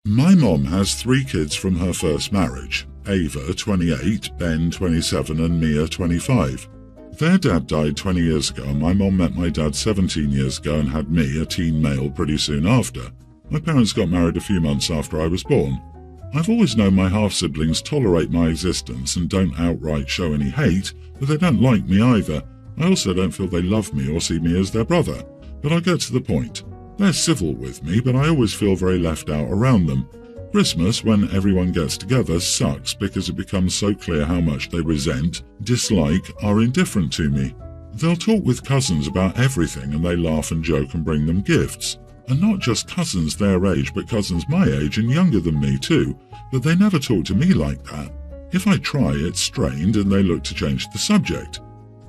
My mom has 3 kids from her first marriage: Ava, 28, Ben, 27, and Mia, 25. Their dad died 20 years ago, and my mom met my dad 17 years ago and had me, a teen male, pretty soon after. My parents got married a few months after I was born. I've always known my half-siblings tolerate my existence and don't outright show any hate, but they don't like me either. I also don't feel they love me or see me as their brother. But I'll get to the point. They're civil with me, but I always feel very left out around them. Christmas, when everyone gets together, sucks because it becomes so clear how much they resent, dislike, are indifferent to me. They'll talk with cousins about everything and they laugh and joke and bring them gifts. And not just cousins their age, but cousins my age and younger than me too, but they never talk to me like that. If I try, it's strained and they look to change the subject.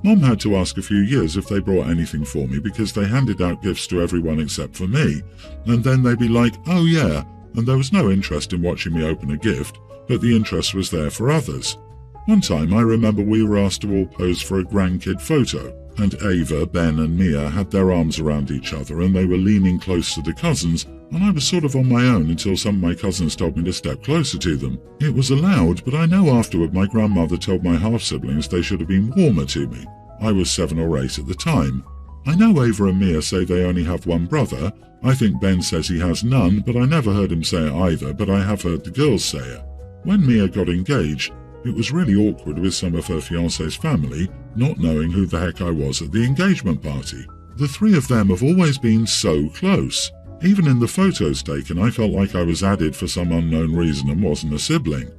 Mom had to ask a few years if they brought anything for me because they handed out gifts to everyone except for me, and then they'd be like, "Oh yeah," and there was no interest in watching me open a gift, but the interest was there for others. One time I remember we were asked to all pose for a grandkid photo, and Ava, Ben and Mia had their arms around each other and they were leaning close to the cousins, and I was sort of on my own until some of my cousins told me to step closer to them. It was allowed, but I know afterward my grandmother told my half-siblings they should have been warmer to me. I was 7 or 8 at the time. I know Ava and Mia say they only have one brother. I think Ben says he has none, but I never heard him say it either, but I have heard the girls say it. When Mia got engaged, it was really awkward with some of her fiancé's family, not knowing who the heck I was at the engagement party. The 3 of them have always been so close. Even in the photos taken, I felt like I was added for some unknown reason and wasn't a sibling.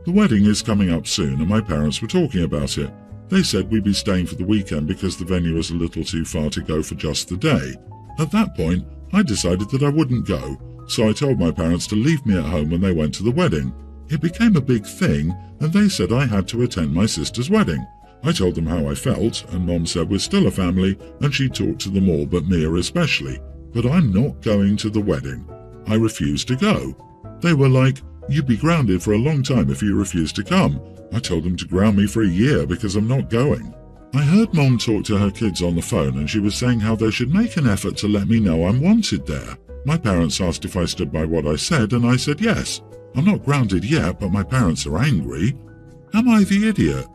The wedding is coming up soon and my parents were talking about it. They said we'd be staying for the weekend because the venue was a little too far to go for just the day. At that point, I decided that I wouldn't go, so I told my parents to leave me at home when they went to the wedding. It became a big thing, and they said I had to attend my sister's wedding. I told them how I felt, and Mom said we're still a family, and she'd talk to them all, but Mia especially. But I'm not going to the wedding. I refused to go. They were like, "You'd be grounded for a long time if you refused to come." I told them to ground me for a year because I'm not going. I heard Mom talk to her kids on the phone and she was saying how they should make an effort to let me know I'm wanted there. My parents asked if I stood by what I said and I said yes. I'm not grounded yet, but my parents are angry. Am I the idiot?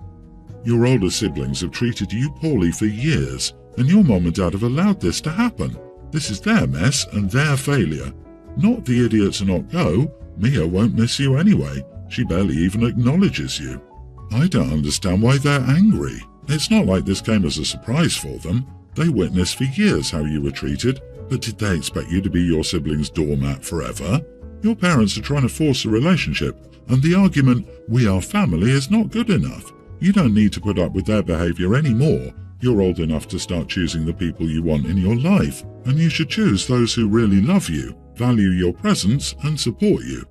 Your older siblings have treated you poorly for years, and your mom and dad have allowed this to happen. This is their mess and their failure. Not the idiot to not go. Mia won't miss you anyway. She barely even acknowledges you. I don't understand why they're angry. It's not like this came as a surprise for them. They witnessed for years how you were treated, but did they expect you to be your sibling's doormat forever? Your parents are trying to force a relationship, and the argument, "we are family," is not good enough. You don't need to put up with their behavior anymore. You're old enough to start choosing the people you want in your life, and you should choose those who really love you, value your presence, and support you.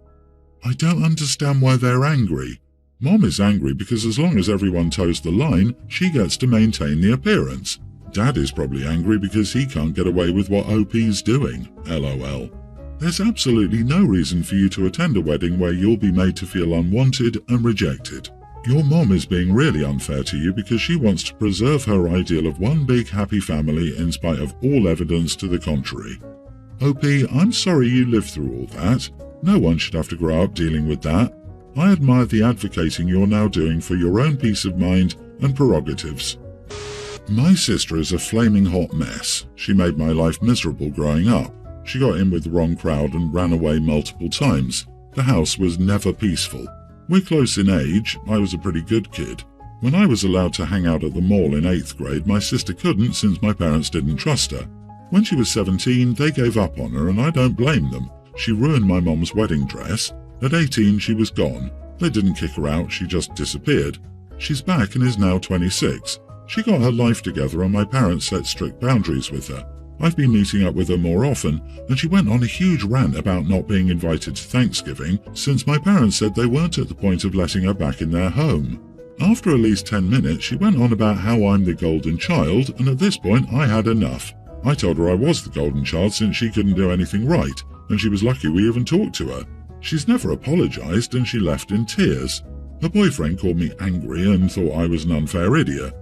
I don't understand why they're angry. Mom is angry because as long as everyone toes the line, she gets to maintain the appearance. Dad is probably angry because he can't get away with what OP's doing. LOL. There's absolutely no reason for you to attend a wedding where you'll be made to feel unwanted and rejected. Your mom is being really unfair to you because she wants to preserve her ideal of one big happy family in spite of all evidence to the contrary. OP, I'm sorry you lived through all that. No one should have to grow up dealing with that. I admire the advocating you're now doing for your own peace of mind and prerogatives. My sister is a flaming hot mess. She made my life miserable growing up. She got in with the wrong crowd and ran away multiple times. The house was never peaceful. We're close in age. I was a pretty good kid. When I was allowed to hang out at the mall in 8th grade, my sister couldn't since my parents didn't trust her. When she was 17, they gave up on her, and I don't blame them. She ruined my mom's wedding dress. At 18, she was gone. They didn't kick her out, she just disappeared. She's back and is now 26. She got her life together and my parents set strict boundaries with her. I've been meeting up with her more often, and she went on a huge rant about not being invited to Thanksgiving since my parents said they weren't at the point of letting her back in their home. After at least 10 minutes, she went on about how I'm the golden child, and at this point I had enough. I told her I was the golden child since she couldn't do anything right, and she was lucky we even talked to her. She's never apologized and she left in tears. Her boyfriend called me angry and thought I was an unfair idiot.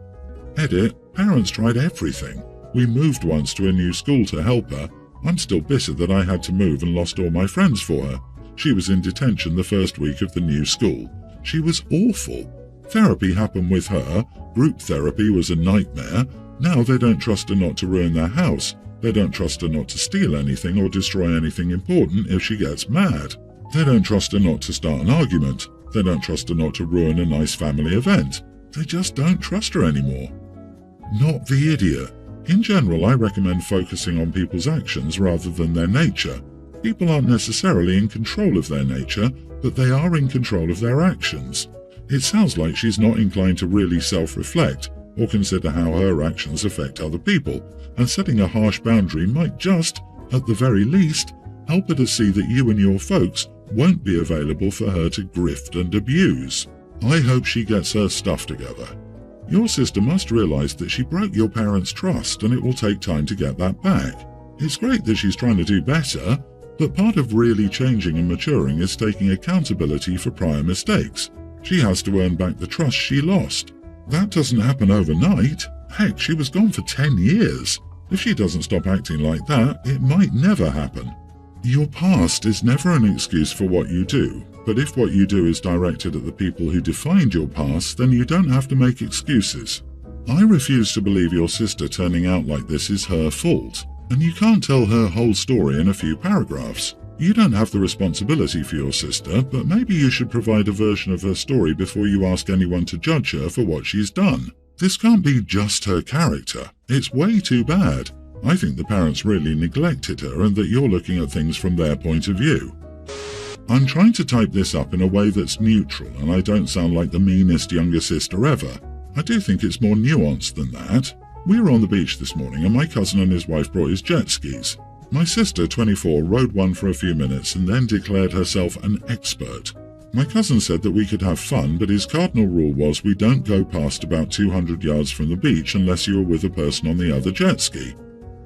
Edit, parents tried everything. We moved once to a new school to help her. I'm still bitter that I had to move and lost all my friends for her. She was in detention the first week of the new school. She was awful. Therapy happened with her. Group therapy was a nightmare. Now they don't trust her not to ruin their house. They don't trust her not to steal anything or destroy anything important if she gets mad. They don't trust her not to start an argument. They don't trust her not to ruin a nice family event. They just don't trust her anymore. Not the idiot. In general, I recommend focusing on people's actions rather than their nature. People aren't necessarily in control of their nature, but they are in control of their actions. It sounds like she's not inclined to really self-reflect or consider how her actions affect other people, and setting a harsh boundary might just, at the very least, help her to see that you and your folks won't be available for her to grift and abuse. I hope she gets her stuff together. Your sister must realize that she broke your parents' trust, and it will take time to get that back. It's great that she's trying to do better, but part of really changing and maturing is taking accountability for prior mistakes. She has to earn back the trust she lost. That doesn't happen overnight. Heck, she was gone for 10 years. If she doesn't stop acting like that, it might never happen. Your past is never an excuse for what you do, but if what you do is directed at the people who defined your past, then you don't have to make excuses. I refuse to believe your sister turning out like this is her fault, and you can't tell her whole story in a few paragraphs. You don't have the responsibility for your sister, but maybe you should provide a version of her story before you ask anyone to judge her for what she's done. This can't be just her character. It's way too bad. I think the parents really neglected her and that you're looking at things from their point of view. I'm trying to type this up in a way that's neutral and I don't sound like the meanest younger sister ever. I do think it's more nuanced than that. We were on the beach this morning and my cousin and his wife brought his jet skis. My sister, 24, rode one for a few minutes and then declared herself an expert. My cousin said that we could have fun, but his cardinal rule was we don't go past about 200 yards from the beach unless you are with a person on the other jet ski.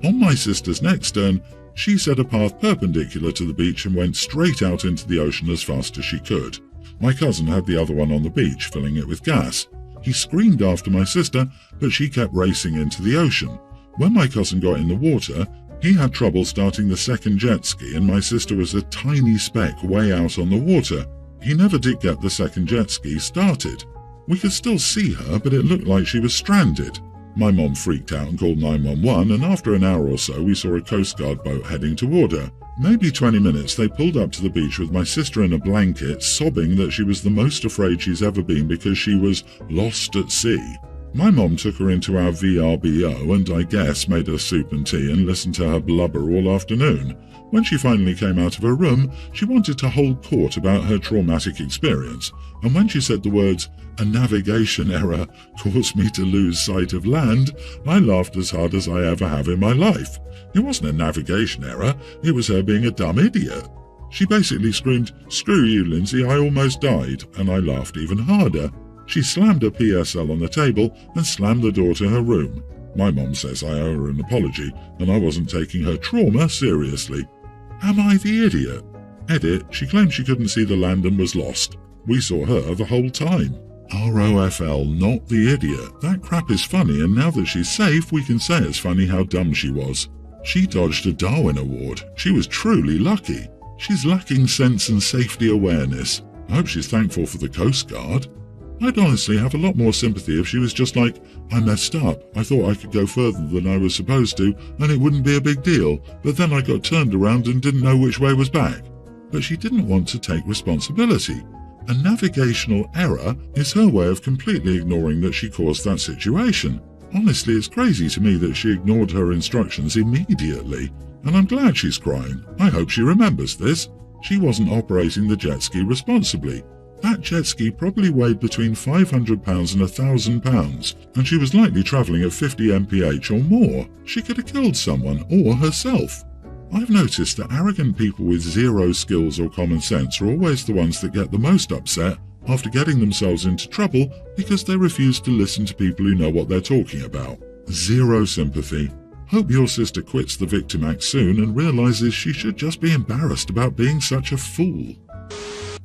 On my sister's next turn, she set a path perpendicular to the beach and went straight out into the ocean as fast as she could. My cousin had the other one on the beach, filling it with gas. He screamed after my sister, but she kept racing into the ocean. When my cousin got in the water, he had trouble starting the second jet ski and my sister was a tiny speck way out on the water. He never did get the second jet ski started. We could still see her, but it looked like she was stranded. My mom freaked out and called 911, and after an hour or so we saw a Coast Guard boat heading toward her. Maybe 20 minutes they pulled up to the beach with my sister in a blanket, sobbing that she was the most afraid she's ever been because she was lost at sea. My mom took her into our VRBO and I guess made her soup and tea and listened to her blubber all afternoon. When she finally came out of her room, she wanted to hold court about her traumatic experience, and when she said the words, "A navigation error caused me to lose sight of land," I laughed as hard as I ever have in my life. It wasn't a navigation error, it was her being a dumb idiot. She basically screamed, "Screw you, Lindsay, I almost died," and I laughed even harder. She slammed her PSL on the table and slammed the door to her room. My mom says I owe her an apology, and I wasn't taking her trauma seriously. Am I the idiot? Edit, she claimed she couldn't see the land and was lost. We saw her the whole time. ROFL, not the idiot. That crap is funny, and now that she's safe, we can say it's funny how dumb she was. She dodged a Darwin Award. She was truly lucky. She's lacking sense and safety awareness. I hope she's thankful for the Coast Guard. I'd honestly have a lot more sympathy if she was just like, "I messed up. I thought I could go further than I was supposed to, and it wouldn't be a big deal, but then I got turned around and didn't know which way was back." But she didn't want to take responsibility. A navigational error is her way of completely ignoring that she caused that situation. Honestly, it's crazy to me that she ignored her instructions immediately, and I'm glad she's crying. I hope she remembers this. She wasn't operating the jet ski responsibly. That jet ski probably weighed between £500 and £1,000, and she was likely travelling at 50 mph or more. She could have killed someone or herself. I've noticed that arrogant people with zero skills or common sense are always the ones that get the most upset after getting themselves into trouble because they refuse to listen to people who know what they're talking about. Zero sympathy. Hope your sister quits the victim act soon and realises she should just be embarrassed about being such a fool.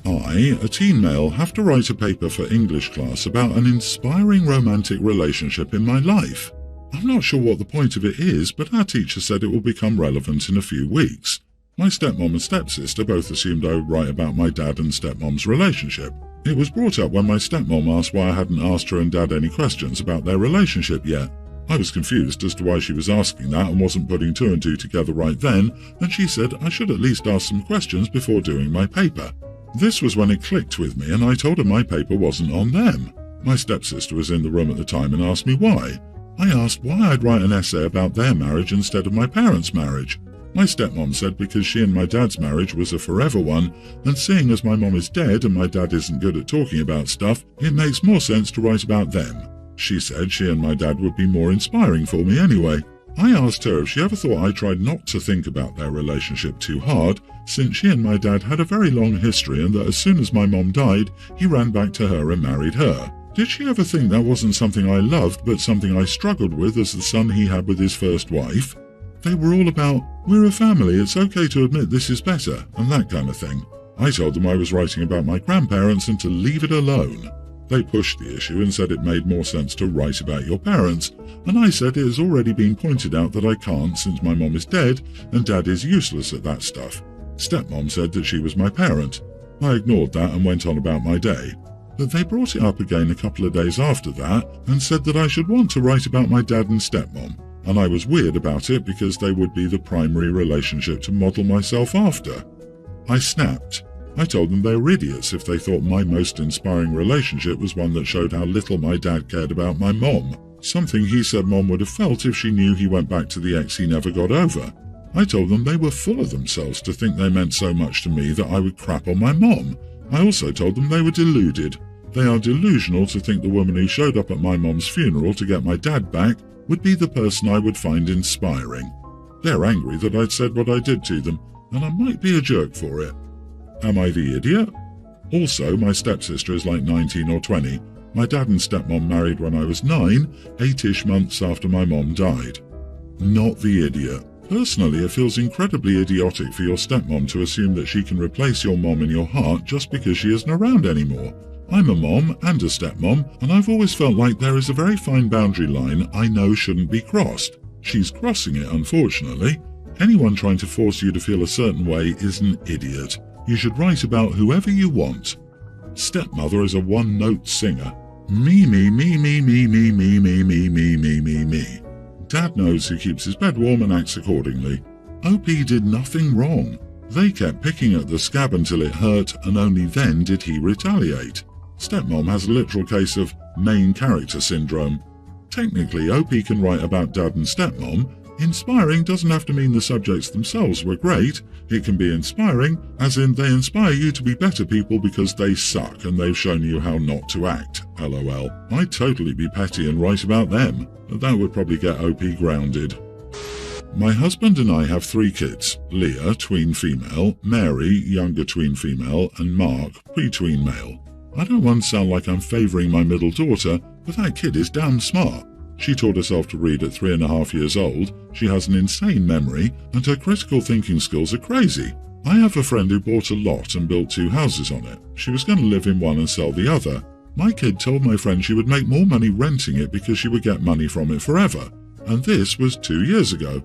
I, a teen male, have to write a paper for English class about an inspiring romantic relationship in my life. I'm not sure what the point of it is, but our teacher said it will become relevant in a few weeks. My stepmom and stepsister both assumed I would write about my dad and stepmom's relationship. It was brought up when my stepmom asked why I hadn't asked her and dad any questions about their relationship yet. I was confused as to why she was asking that and wasn't putting two and two together right then, and she said I should at least ask some questions before doing my paper. This was when it clicked with me, and I told her my paper wasn't on them. My stepsister was in the room at the time and asked me why. I asked why I'd write an essay about their marriage instead of my parents' marriage. My stepmom said because she and my dad's marriage was a forever one, and seeing as my mom is dead and my dad isn't good at talking about stuff, it makes more sense to write about them. She said she and my dad would be more inspiring for me anyway. I asked her if she ever thought I tried not to think about their relationship too hard, since she and my dad had a very long history and that as soon as my mom died, he ran back to her and married her. Did she ever think that wasn't something I loved but something I struggled with as the son he had with his first wife? They were all about, we're a family, it's okay to admit this is better, and that kind of thing. I told them I was writing about my grandparents and to leave it alone. They pushed the issue and said it made more sense to write about your parents, and I said it has already been pointed out that I can't since my mom is dead and dad is useless at that stuff. Stepmom said that she was my parent. I ignored that and went on about my day. But they brought it up again a couple of days after that and said that I should want to write about my dad and stepmom, and I was weird about it because they would be the primary relationship to model myself after. I snapped. I told them they were idiots if they thought my most inspiring relationship was one that showed how little my dad cared about my mom, something he said mom would have felt if she knew he went back to the ex he never got over. I told them they were full of themselves to think they meant so much to me that I would crap on my mom. I also told them they were deluded. They are delusional to think the woman who showed up at my mom's funeral to get my dad back would be the person I would find inspiring. They're angry that I'd said what I did to them, and I might be a jerk for it. Am I the idiot? Also, my stepsister is like 19 or 20. My dad and stepmom married when I was 9, 8-ish months after my mom died. Not the idiot. Personally, it feels incredibly idiotic for your stepmom to assume that she can replace your mom in your heart just because she isn't around anymore. I'm a mom and a stepmom, and I've always felt like there is a very fine boundary line I know shouldn't be crossed. She's crossing it, unfortunately. Anyone trying to force you to feel a certain way is an idiot. You should write about whoever you want. Stepmother is a one-note singer. Me, me, me, me, me, me, me, me, me, me, me, me, me. Dad knows who keeps his bed warm and acts accordingly. OP did nothing wrong. They kept picking at the scab until it hurt, and only then did he retaliate. Stepmom has a literal case of main character syndrome. Technically, OP can write about dad and stepmom. Inspiring doesn't have to mean the subjects themselves were great. It can be inspiring, as in they inspire you to be better people because they suck and they've shown you how not to act. LOL. I'd totally be petty and write about them, but that would probably get OP grounded. My husband and I have 3 kids. Leah, tween female, Mary, younger tween female, and Mark, pre-tween male. I don't want to sound like I'm favouring my middle daughter, but that kid is damn smart. She taught herself to read at 3.5 years old, she has an insane memory, and her critical thinking skills are crazy. I have a friend who bought a lot and built 2 houses on it. She was going to live in one and sell the other. My kid told my friend she would make more money renting it because she would get money from it forever, and this was 2 years ago.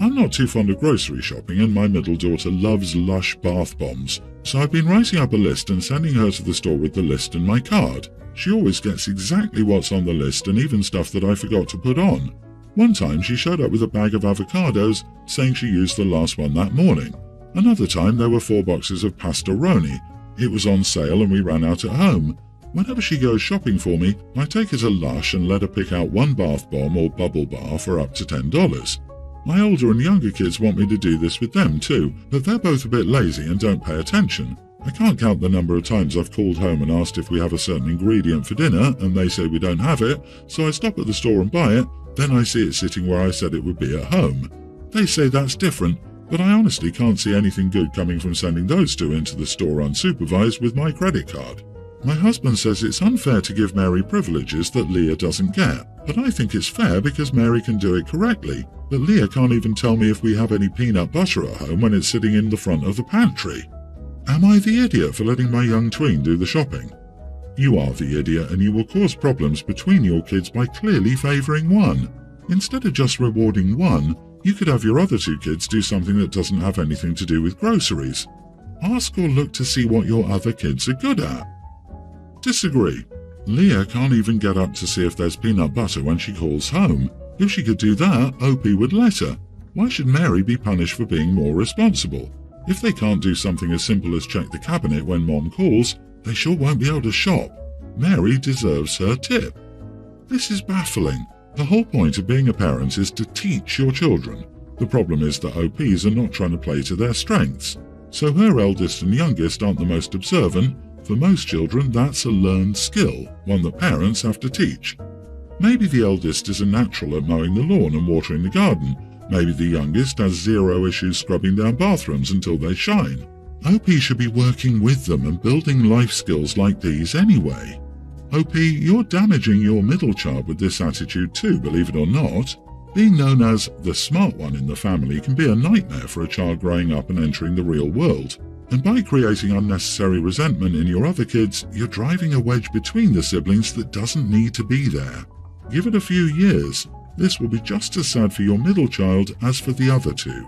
I'm not too fond of grocery shopping, and my middle daughter loves Lush bath bombs, so I've been writing up a list and sending her to the store with the list and my card. She always gets exactly what's on the list and even stuff that I forgot to put on. One time she showed up with a bag of avocados, saying she used the last one that morning. Another time there were 4 boxes of pastoroni. It was on sale and we ran out at home. Whenever she goes shopping for me, I take her to Lush and let her pick out one bath bomb or bubble bar for up to $10. My older and younger kids want me to do this with them too, but they're both a bit lazy and don't pay attention. I can't count the number of times I've called home and asked if we have a certain ingredient for dinner, and they say we don't have it, so I stop at the store and buy it, then I see it sitting where I said it would be at home. They say that's different, but I honestly can't see anything good coming from sending those 2 into the store unsupervised with my credit card. My husband says it's unfair to give Mary privileges that Leah doesn't get, but I think it's fair because Mary can do it correctly, but Leah can't even tell me if we have any peanut butter at home when it's sitting in the front of the pantry. Am I the idiot for letting my young tween do the shopping? You are the idiot, and you will cause problems between your kids by clearly favouring one. Instead of just rewarding one, You could have your other two kids do something that doesn't have anything to do with groceries. Ask or look to see what your other kids are good at. Disagree. Leah can't even get up to see if there's peanut butter when she calls home. If she could do that, OP would let her. Why should Mary be punished for being more responsible? If they can't do something as simple as check the cabinet when Mom calls, they sure won't be able to shop. Mary deserves her tip. This is baffling. The whole point of being a parent is to teach your children. The problem is that OPs are not trying to play to their strengths. So her eldest and youngest aren't the most observant. For most children, that's a learned skill, one that parents have to teach. Maybe the eldest is a natural at mowing the lawn and watering the garden. Maybe the youngest has zero issues scrubbing down bathrooms until they shine. OP should be working with them and building life skills like these anyway. OP, you're damaging your middle child with this attitude too, believe it or not. Being known as the smart one in the family can be a nightmare for a child growing up and entering the real world. And by creating unnecessary resentment in your other kids, you're driving a wedge between the siblings that doesn't need to be there. Give it a few years. This will be just as sad for your middle child as for the other two.